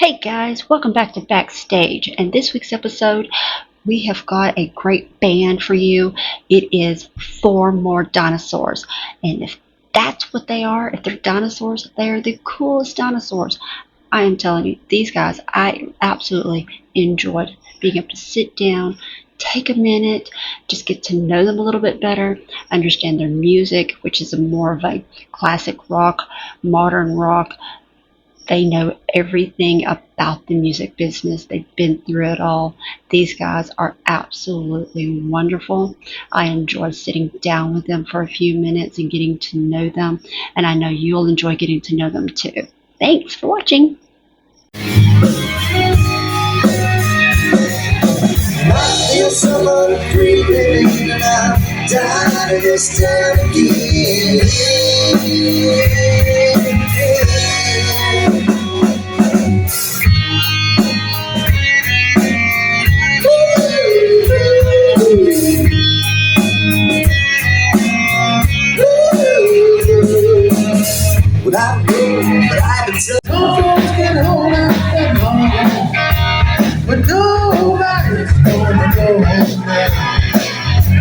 Hey guys, welcome back to Backstage. And this week's episode, we have got a great band for you. It is Four More Dinosaurs. And if that's what they are, if they're dinosaurs, they are the coolest dinosaurs. I am telling you, these guys, I absolutely enjoyed being able to sit down, take a minute, just get to know them a little bit better, understand their music, which is more of a classic rock, modern rock. They know everything about the music business. They've been through it all. These guys are absolutely wonderful. I enjoy sitting down with them for a few minutes and getting to know them, and I know you'll enjoy getting to know them too. Thanks for watching. I feel someone breathing and I'm dying to this time without you, but I've been so can hold out that long, but nobody's gonna go home now.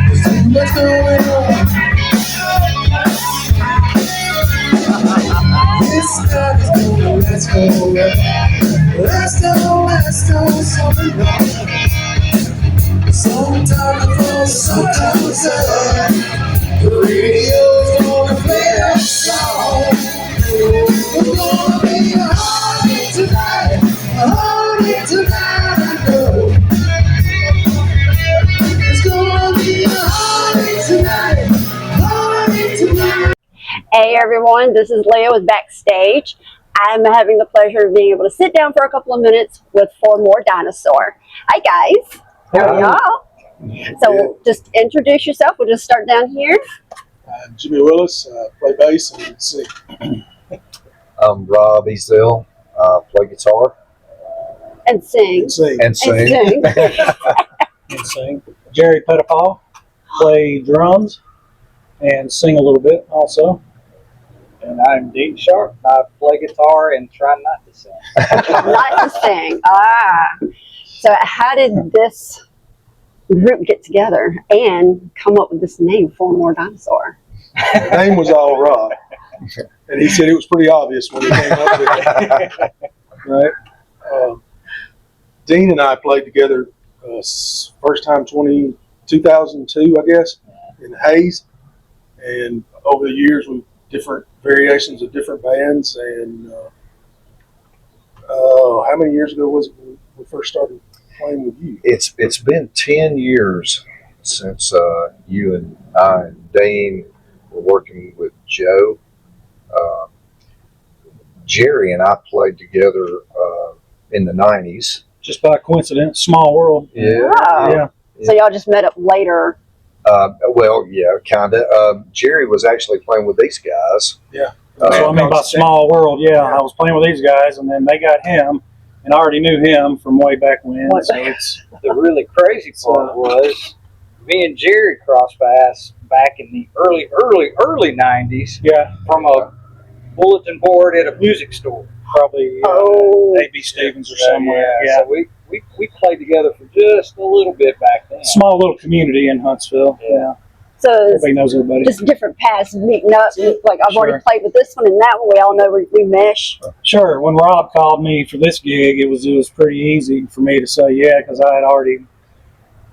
There's too much going on. This love is gonna last forever. Last on something wrong. Sometimes it falls, sometimes it. The radio's gonna play that song. It's gonna be a heartache tonight, a heartache tonight, I know. It's gonna be a heartache tonight, heartache tonight. Hey everyone, this is Leah with Backstage. I'm having the pleasure of being able to sit down for a couple of minutes with Four More Dinosaur. Hi guys. How are y'all? So just introduce yourself. We'll just start down here. Jimmy Willis, play bass and sing. I'm Rob Easdale, play guitar And sing. And sing. and sing. sing. And sing. Jerry Pettipaw, play drums and sing a little bit also. And I'm Dean Sharp. I play guitar and try not to sing. Not to sing. So how did this group get together and come up with this name, Four More Dinosaur? The name was all Rob. And he said it was pretty obvious when he came up with it. Right? Dean and I played together first time 2002, I guess, in Hayes. And over the years, we've different variations of different bands. And how many years ago was it when we first started playing with you? It's been 10 years since you and I and Dane were working with Joe. Jerry and I played together in the 90s. Just by coincidence, small world. Yeah. Wow. Yeah. So y'all just met up later. Well, yeah, kind of. Jerry was actually playing with these guys. Yeah. So I mean by small world, yeah. I was playing with these guys and then they got him and I already knew him from way back when. What? So it's The really crazy part was me and Jerry crossed paths back in the early 90s yeah, from a bulletin board at a music store. probably A.B. Stevens or somewhere. Yeah. So we played together for just a little bit back then. Small little community in Huntsville. Yeah. So it's Everybody knows everybody. just different paths meeting up. Like I've already Sure. played with this one and that one. We all know we mesh. Sure. When Rob called me for this gig, it was pretty easy for me to say yeah because I had already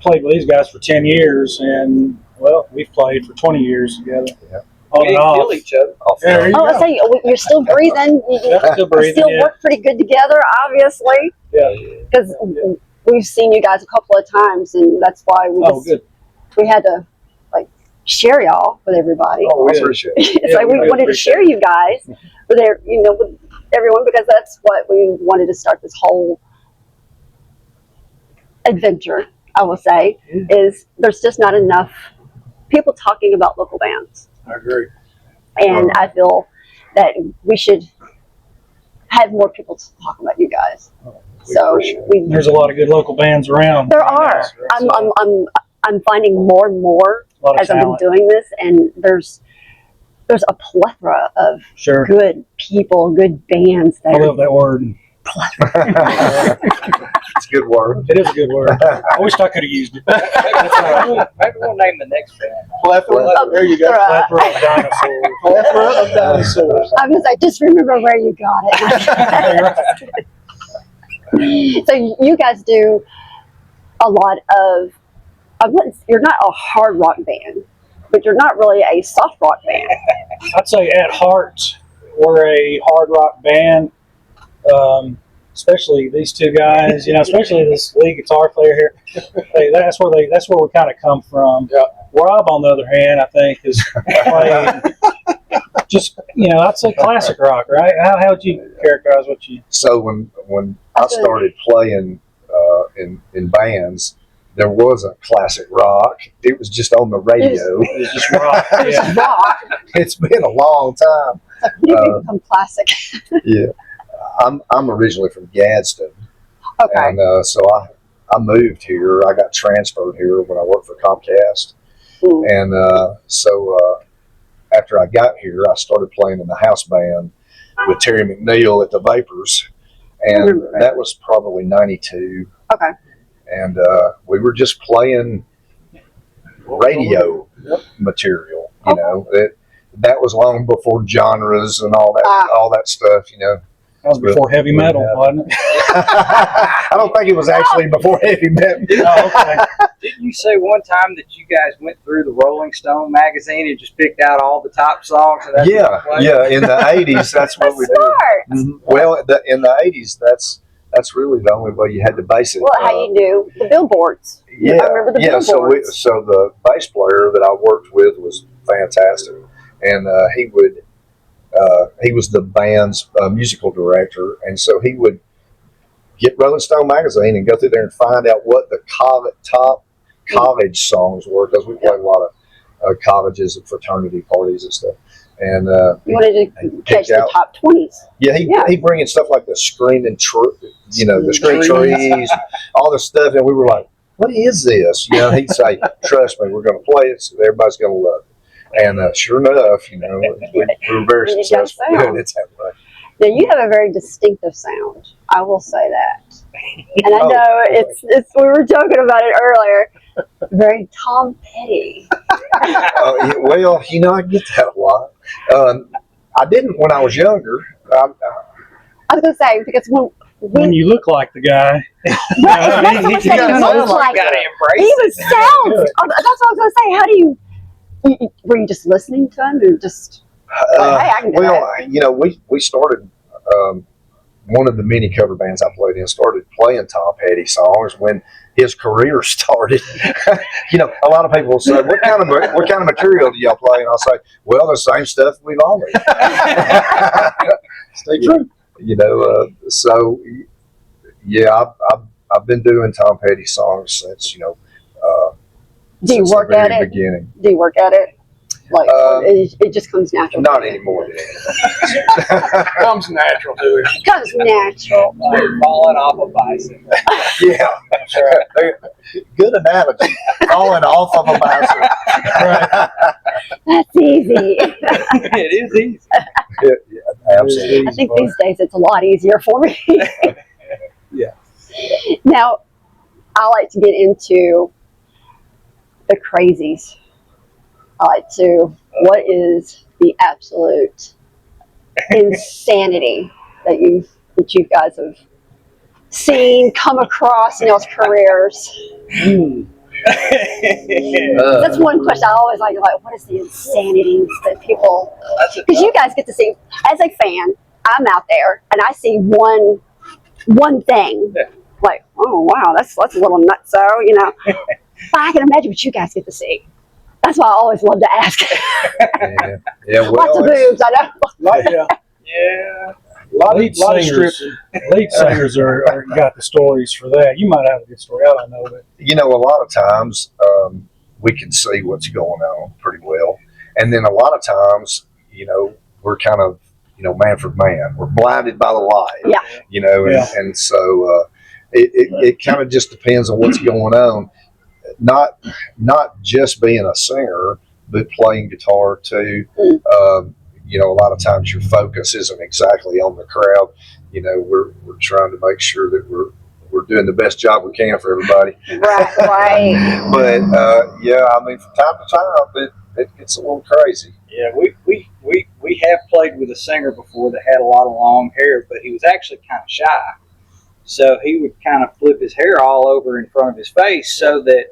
played with these guys for 10 years and well, we've played for 20 years together. Yeah. On We and didn't off. kill each other. There you Oh, I go. say you're still breathing. Yeah, still You breathing. still Yeah. work pretty good together, obviously, Yeah. because we've seen you guys a couple of times, and that's why Oh, good. we had to like share y'all with everybody. Oh, we Good. appreciate it. It's Yeah, like we we really wanted to share you guys with with everyone because that's what we wanted to start this whole adventure. I will say is there's just not enough people talking about local bands. I agree. And I feel that we should have more people talk about you guys. So There's a lot of good local bands around. there right now, are. so I'm finding more and more a lot of as I've been talent. doing this, and there's a plethora of Sure. good people, good bands that I are love that word. It's a good word. It is a good word. I wished I could have used it. Maybe we'll name the next band. Plethora. There you go. Plethora of dinosaurs. Plethora of dinosaurs. I was like, just remember where you got it. So you guys do a lot of, you're not a hard rock band, but you're not really a soft rock band. I'd say at heart, we're a hard rock band. Especially these two guys, especially this lead guitar player here. That's where we kind of come from. Yeah. Rob, on the other hand, I think is playing just I'd say classic rock, right? How would you characterize what you? So when I started playing in bands, there wasn't classic rock. It was just on the radio. It's just rock. It's Yeah. rock. It's been a long time. Like, when did we become classic? Yeah, I'm originally from Gadsden, Okay. and so I moved here. I got transferred here when I worked for Comcast, and so after I got here, I started playing in the house band with Terry McNeil at the Vapors, and that was probably '92. Okay. And we were just playing radio material, that was long before genres and all that stuff, That was before heavy metal, wasn't it? I don't think it was actually before heavy metal. Oh, okay. Didn't you say one time that you guys went through the Rolling Stone magazine and just picked out all the top songs? And that's Yeah, in the '80s, that's what That's we smart. did. Mhm. Well, in the '80s, that's really the only way you had to base it. Well, how you do the billboards. I remember the billboards. So the bass player that I worked with was fantastic, and he was the band's musical director, and so he would get Rolling Stone magazine and go through there and find out what the top college songs were, because we played a lot of colleges and fraternity parties and stuff. And You wanted to catch the top 20s. yeah, he bring in stuff like the Screaming the Screaming Trees, all this stuff, and we were like, "What is this?" He'd say, "Trust me, we're going to play it. So everybody's going to love it." And sure enough, we were very You got successful sound. doing it that way. Now you have a very distinctive sound. I will say that. And I Oh, know okay. it's we were joking about it earlier. Very Tom Petty. Well, I get that a lot. I didn't when I was younger. I was gonna say because When you look like the guy, right, that's what I'm saying. kinda He sounds looks like like gotta he embrace was sounds. That's what I was gonna say. How do you were you just listening to him or just hey, I can do that. We started one of the many cover bands I played in started playing Tom Petty songs when his career started. A lot of people will say, what kind of material do y'all play? And I'll say, well, the same stuff we've always. Stay true. So yeah, I've been doing Tom Petty songs since Do you since work the at very it? beginning. Do you work at it? Like it just comes natural. Not anymore. Comes natural to it. It comes natural. Like falling off a bicycle. Yeah, good analogy. Falling off of a bicycle. That's easy. It is easy. Yeah, absolutely. I think these days it's a lot easier for me. Yeah. Now, I like to get into the crazies. What is the absolute insanity that you guys have seen, come across in y'all's careers? That's one question I always like. What is the insanity that people? Because you guys get to see, as a fan, I'm out there and I see one thing. Yeah. Like, oh wow, that's a little nutso, But I can imagine what you guys get to see. That's why I always love to ask. Yeah. Lots of boobs, I know. Yeah. lead singers are got the stories for that. You might have a good story. I don't know, but A lot of times we can see what's going on pretty well, and then a lot of times, we're kind of, man for man. We're blinded by the light. Yeah. And so it kind of just depends on what's going on. Not just being a singer, but playing guitar too. A lot of times your focus isn't exactly on the crowd. we're trying to make sure that we're doing the best job we can for everybody. Right, right. But yeah, I mean, from time to time, it gets a little crazy. Yeah, we have played with a singer before that had a lot of long hair, but he was actually kind of shy. So he would kind of flip his hair all over in front of his face so that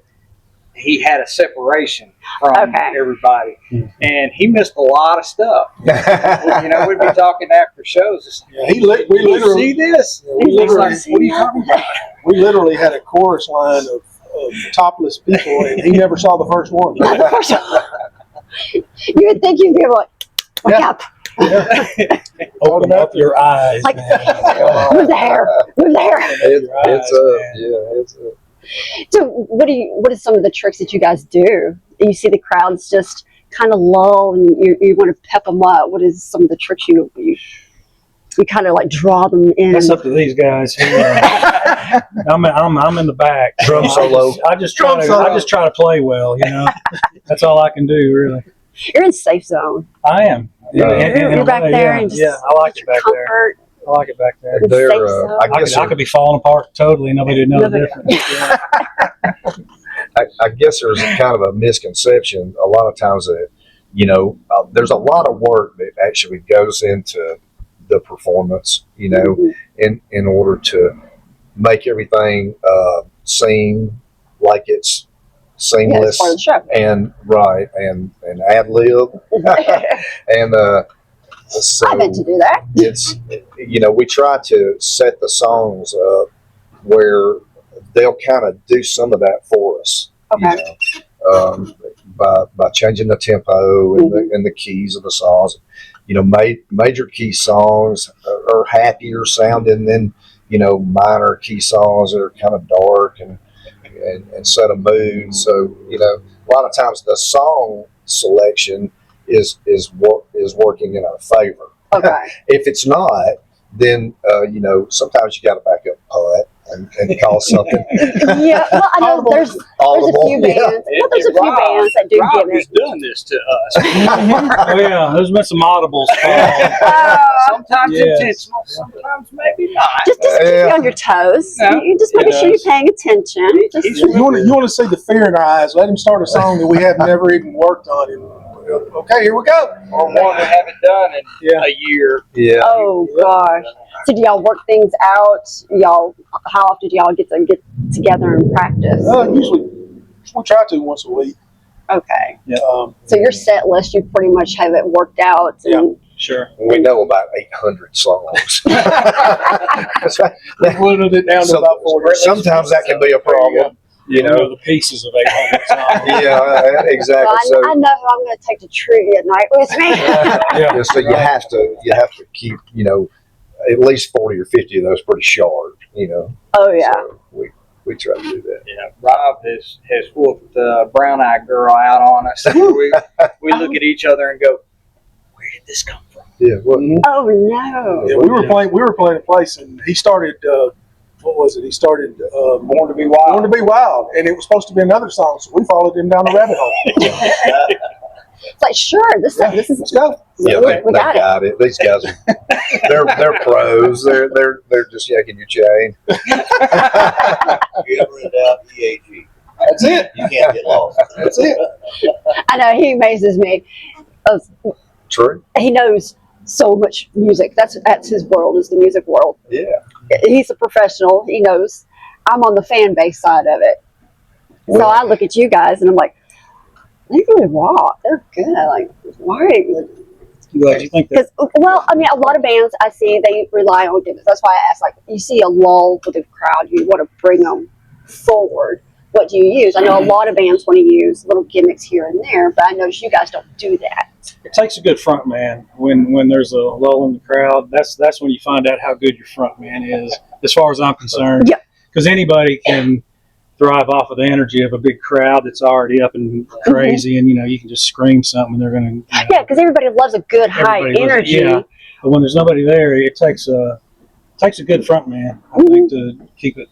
he had a separation from everybody. And he missed a lot of stuff. We'd be talking after shows. It's like, Yeah, we literally see this? Yeah, we literally, Like, what are you talking about? we literally had a chorus line of topless people, and he never saw the first one. You would think you'd be able to wake Yeah. up. Open up your eyes, Like, man. move the hair, move the hair. It's up. So, what are some of the tricks that you guys do? You see the crowds just kind of lull, and you want to pep them up. What is some of the tricks you kind of like draw them in? That's up to these guys. I'm in the back. Drum solo. I just try to play well. That's all I can do, really. You're in safe zone. I am. You're back there, yeah, and just yeah, I like it back there. comfort. I like it back there. They're, Safe zone. I could be falling apart totally, and nobody would know the difference. I guess there's kind of a misconception a lot of times that, there's a lot of work that actually goes into the performance, in order to make everything seem like it's seamless Part of the show. and right and ad lib and so I meant to do that. it's we try to set the songs up where they'll kind of do some of that for us. Okay. By changing the tempo and the keys of the songs. Major key songs are happier sounding than minor key songs that are kind of dark and set a mood. So a lot of times the song selection is working in our favor. Okay. If it's not, then sometimes you got to back up putt and call something. Yeah. Well, I know there's a few bands. Well, there's a few bands that do Rob give is it. doing this to us. Oh yeah, there's been some audibles. Sometimes Yes. intentional, sometimes maybe not. Just to keep you on your toes. No, You just making sure you're paying attention. Just, He's You want to see the fear in our eyes. Let him start a song that we have never even worked on. And, okay, here we go. Or one we haven't done in a year. Yeah. oh gosh. So do y'all work things out? How often do y'all get together and practice? Usually, we try to once a week. Okay. Um, So your set list, you pretty much have it worked out. And Sure. We know about 800 songs. we whittled it down to about 40. Sometimes that can be a problem. You know the pieces of 800 songs. Yeah, exactly. well, So, I know who I'm going to take to Trudy at night with me. Yeah. so you have to keep at least 40 or 50 of those pretty sharp. Oh yeah. So we try to do that. Yeah, Rob has whooped Brown Eyed Girl out on us. We look at each other and go, "Where did this come from?" Yeah. Well, Oh no. Yeah, we were playing a place, and he started. What was it? He started Born to be wild. "Born to Be Wild," and it was supposed to be another song, so we followed him down the rabbit hole. It's like sure, this is Let's go. yeah, we they got it. got it. These guys they're pros. They're just yanking your chain. You ever in doubt, EAG. That's it. You can't get lost. That's it. I know he amazes me. True. He knows so much music. That's his world, is the music world. Yeah. He's a professional. He knows. I'm on the fan base side of it. So I look at you guys and I'm like, they really rock. They're good. Like, why? I'm glad you think that. Because, well, I mean, a lot of bands I see, they rely on gimmicks. That's why I asked, like, you see a lull with the crowd, you want to bring them forward. What do you use? I know a lot of bands want to use little gimmicks here and there, but I notice you guys don't do that. It takes a good front man when there's a lull in the crowd. That's when you find out how good your front man is, as far as I'm concerned. Yeah. Because anybody can thrive off of the energy of a big crowd that's already up and crazy, and you can just scream something and they're going to. Yeah, because everybody loves a good high energy. Yeah. But when there's nobody there, it takes a good front man, I think, to keep it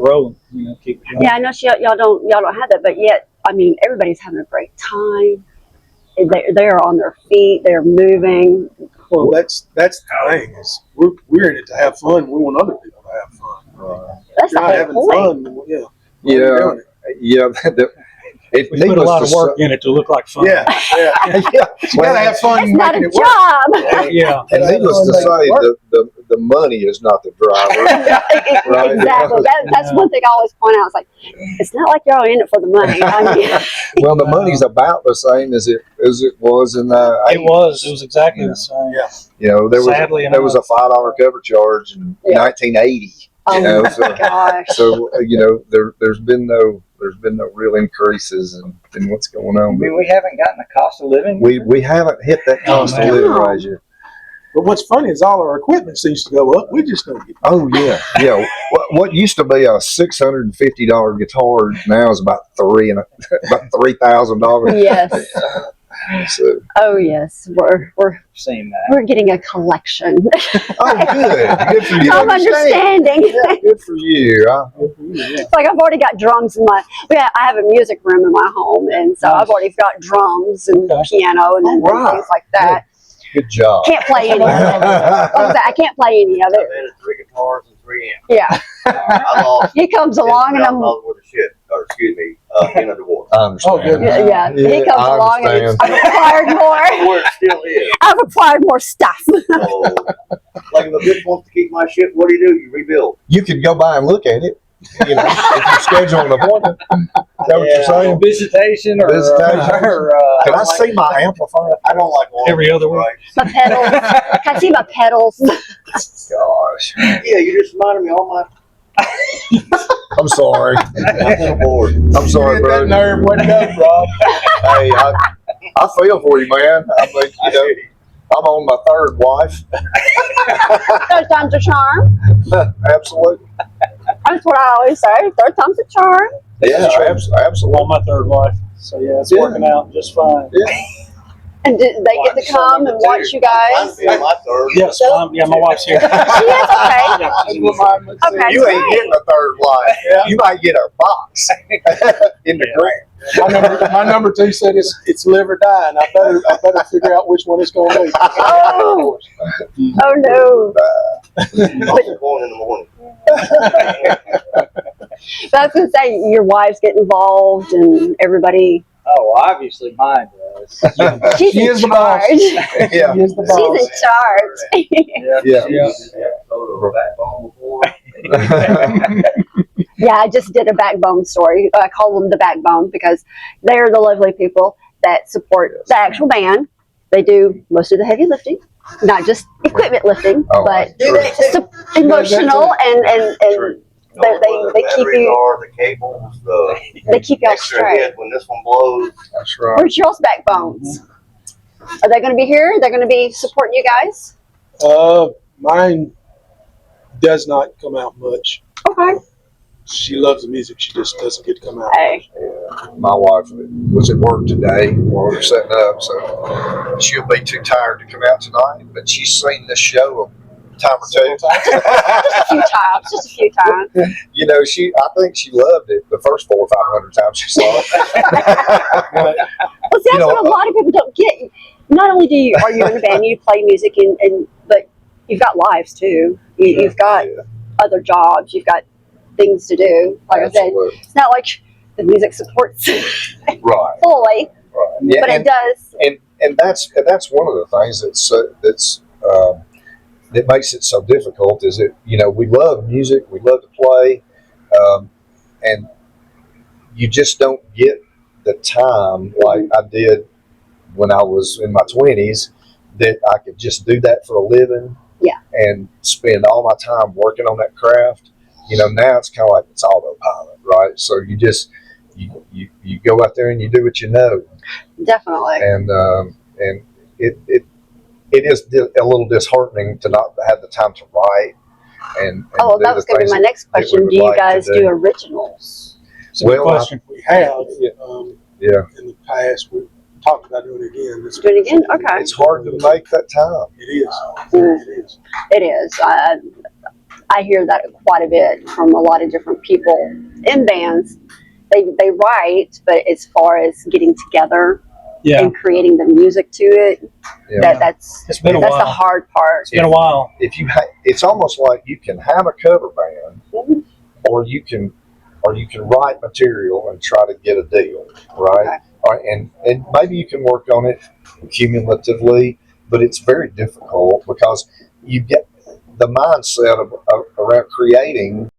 rolling. Keep it going. Yeah, I know y'all don't have that, but yet, I mean, everybody's having a great time. They're on their feet. They're moving. Well, that's the thing is we're in it to have fun. We want other people to have fun. That's If you're the not whole having point. fun, yeah, why are you Yeah, doing it? yeah. It We put a lot of work in it to look like fun. Yeah, yeah. yeah. You gotta have fun That's not making a it work. job. Yeah. And needless to say, the money is not the driver. Right. Exactly. That's one thing I always point out. It's like, it's not like y'all are in it for the money. I mean, Well, the money's about the same as it was in It was exactly the same. Yeah. You know, Sadly there was a $5 cover charge in Yeah. 1980. oh You know, my so, gosh. so you know, there's been no real increases in what's going I on. mean, we haven't gotten a cost of living. We haven't hit that cost of man. living rise yet. But what's funny is all our equipment seems to go up. We just don't get. Oh yeah, yeah. What used to be a $650 guitar now is about about $3,000. Yes. So, Oh yes. We're Seen that. we're getting a collection. oh, good for you. I'm understanding. Good for you. It's like I've already got drums in I have a music room in my home, and so I've already got drums and piano and Right. things like that. Good job. Can't play any of it. Like I said, I can't play any of I've it. had 3 guitars and 3 amps. Yeah. I lost He comes along and I'm $10,000 worth of shit, or excuse me, in a divorce. I understand. Oh, good. yeah. He comes I along and understand. I've acquired more. Where it still is. I've acquired more stuff. So, like if a bitch wants to keep my shit, what do? You rebuild. You could go by and look at it. You know, if you schedule an appointment. Is that what you're saying? Visitation or Can I see my amplifier? I don't like all Every other week. right? My pedals. Can I see my pedals? Gosh, Yeah, you just reminded me all my. I'm sorry. I'm so bored. I'm sorry, bro. nerve wake up, Rob. Hey, I feel for you, man. I mean, you know, I'm on my 3rd wife. Third time's a charm. Absolutely. That's what I always say. Third time's a charm. Yeah, I'm absolutely. on my 3rd wife. So yeah, it's working out just fine. And did they get to come and watch you guys? I'm my 3rd. Yes, my wife's here. She is okay. Okay, You ain't getting a 3rd wife. You might get a box in the ground. My number 2 said it's live or die, and I better figure out which one it's going to be. Oh. Oh no. I'm going in the morning. But I was gonna say your wives get involved and everybody. Oh, obviously mine does. She's She in is the boss. charge. Yeah, He is the She's boss. in charge. yeah. Yeah, I just did a backbone story. I call them the backbone because they are the lovely people that support the actual band. They do most of the heavy lifting, not just equipment lifting, Oh, but true. emotional and they keep you The cables, the they keep y'all extra straight. head when this one blows. That's right. Where's y'all's backbones? Are they going to be here? They're going to be supporting you guys? Mine does not come out much. Okay. She loves the music. She just doesn't get to come out. Hey. My wife was at work today while we were setting up, so she'll be too tired to come out tonight. But she's seen this show a time or two. Just a few times. You know, I think she loved it the first 400 or 500 times she saw it. Well, see, that's what a lot of people don't get. Not only are you in a band, you play music, but you've got lives too. You've got other jobs. You've got things to do. Like Absolutely. I said, it's not like the music supports Right. fully, Right. Yeah, but it does. And that's one of the things that makes it so difficult is that, you know, we love music, we love to play, and you just don't get the time like I did when I was in my 20s that I could just do that for a living. Yeah. And spend all my time working on that craft. You know, now it's kind of like it's autopilot, right? So you just you go out there and you do what you know, Definitely. and it is a little disheartening to not have the time to write. And Oh, do that the was going to be things my next that we question. would Do you like to guys do originals? It's a good Well, question. We have Yeah, in the past. We talked about doing it again. Do it again? Okay. it's hard to make that time. It is. Mm. It is. It is. I hear that quite a bit from a lot of different people in bands. They write, but as far as getting together Yeah. and creating the music to it. Yeah. That's It's been a that's while. the hard part. It's been a while. If you it's almost like you can have a cover band, Mhm. or you can write material and try to get a deal, right? Okay. All right, and maybe you can work on it cumulatively, but it's very difficult because you get the mindset of around creating